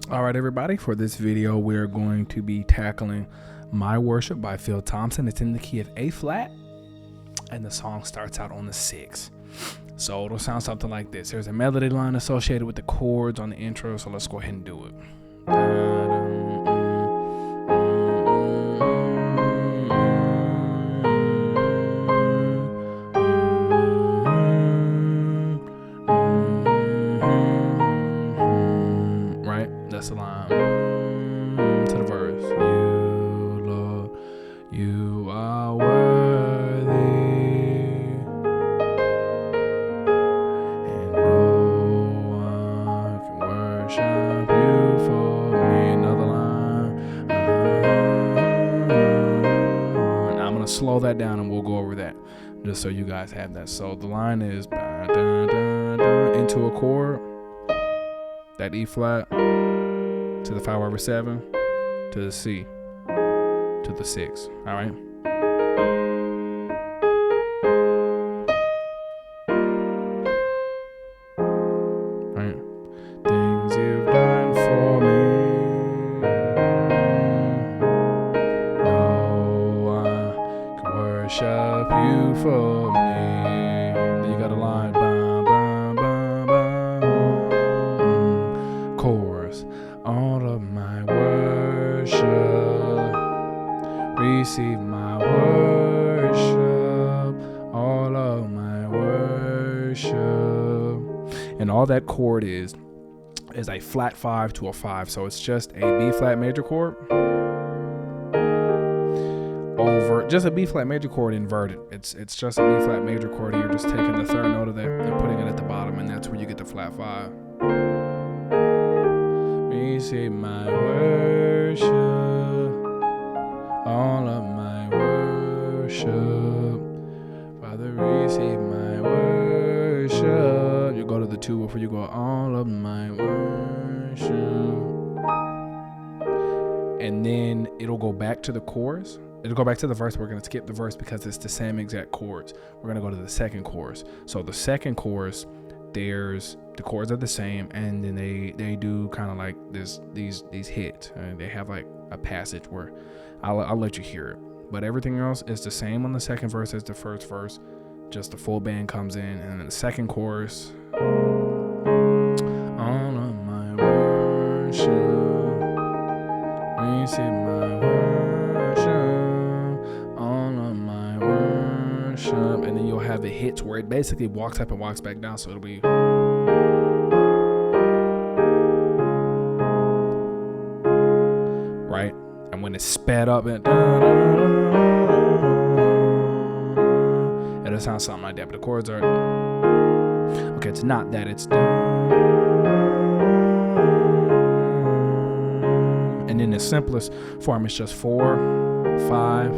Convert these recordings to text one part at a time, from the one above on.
All right, everybody, for this video, we're going to be tackling My Worship by Phil Thompson. It's in the key of A flat, and the song starts out on the 6. So it'll sound something like this. There's a melody line associated with the chords on the intro, so let's go ahead and do it. Right? That's the line. To the verse. You, Lord, you are worthy, and no one can worship you for me. Another line. And I'm going to slow that down and we'll go over that just so you guys have that. So the line is into a chord, that E flat, to the 5/7, to the C, to the 6. All right. All right. Things you've done for me, no one can worship you for me. Then you got a line. Chorus. All of my worship, receive my worship, all of my worship. And all that chord is a flat 5 to a 5. So it's just a B flat major chord over just a B flat major chord inverted. It's just a B flat major chord. You're just taking the third note of that and putting it at the bottom, and that's where you get the flat 5. Receive my worship, all of my worship. Father, receive my worship. You go to the 2 before you go, all of my worship. And then it'll go back to the chorus. It'll go back to the verse. We're going to skip the verse because it's the same exact chords. We're going to go to the second chorus. So the second chorus, the chords are the same, and then they do kind of like these hits, and they have like a passage where I'll let you hear it, but everything else is the same on the second verse as the first verse. Just the full band comes in, and then the second chorus, all of my worship, receive my worship, all of my worship, and then you'll have the hits where it basically walks up and walks back down, so it'll be right, and when it's sped up and it'll sound something like that, but the chords are okay. It's not that, it's and then the simplest form is just 4, 5,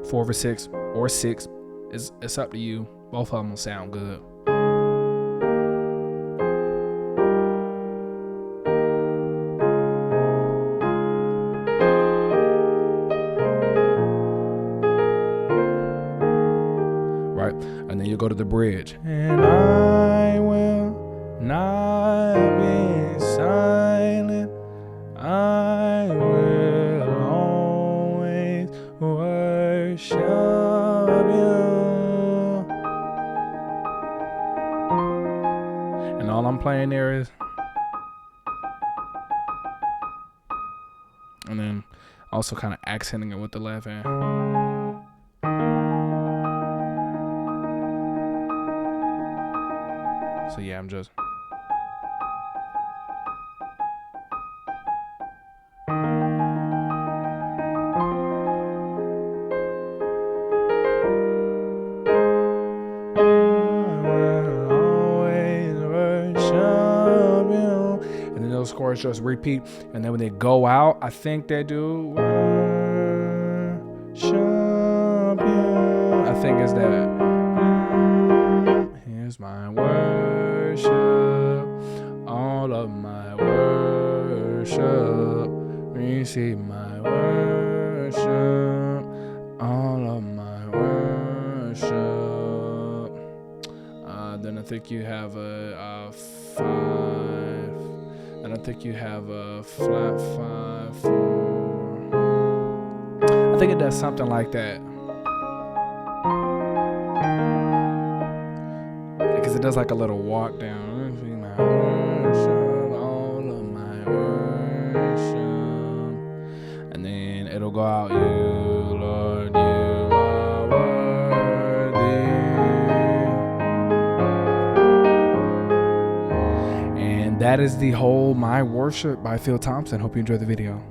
4/6, or 6. It's up to you. Both of them will sound good. Right? And then you go to the bridge. And I will not be silent. I will always worship you. And all I'm playing there is, and then also kind of accenting it with the left hand. So yeah, I'm just those chords just repeat, and then when they go out, I think they do worship you. I think it's that. Here's my worship, all of my worship, receive my worship, all of my worship. Then I think you have a 5. I don't think you have a flat 5, 4. I think it does something like that. Because it does like a little walk down. All of my worship. And then it'll go out, you, Lord, you are worthy. And that is the whole My Worship by Phil Thompson. Hope you enjoyed the video.